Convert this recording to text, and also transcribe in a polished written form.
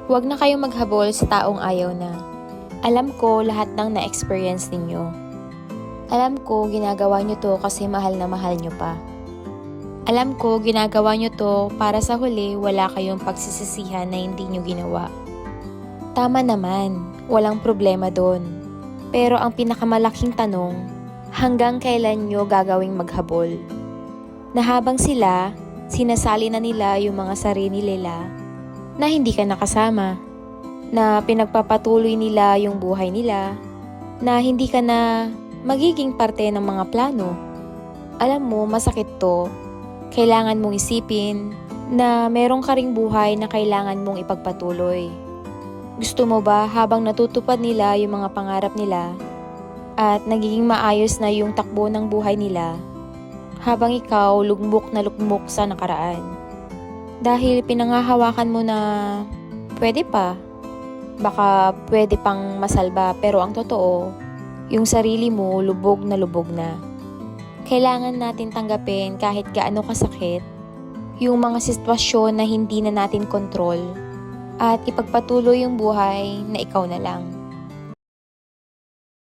Huwag na kayong maghabol sa taong ayaw na. Alam ko lahat ng na-experience ninyo. Alam ko ginagawa nyo to kasi mahal na mahal nyo pa. Alam ko ginagawa nyo to para sa huli wala kayong pagsisisihan na hindi nyo ginawa. Tama naman, walang problema doon. Pero ang pinakamalaking tanong, hanggang kailan nyo gagawing maghabol? Na habang sila, sinasali na nila yung mga sarili nila na hindi ka nakasama, na pinagpapatuloy nila yung buhay nila, na hindi ka na magiging parte ng mga plano. Alam mo, masakit to. Kailangan mong isipin na meron ka ring buhay na kailangan mong ipagpatuloy. Gusto mo ba habang natutupad nila yung mga pangarap nila at nagiging maayos na yung takbo ng buhay nila, habang ikaw lugmok na lugmok sa nakaraan? Dahil pinangahawakan mo na pwede pa, baka pwede pang masalba, pero ang totoo, yung sarili mo lubog na. Kailangan natin tanggapin kahit gaano kasakit yung mga sitwasyon na hindi na natin kontrol at ipagpatuloy yung buhay na ikaw na lang.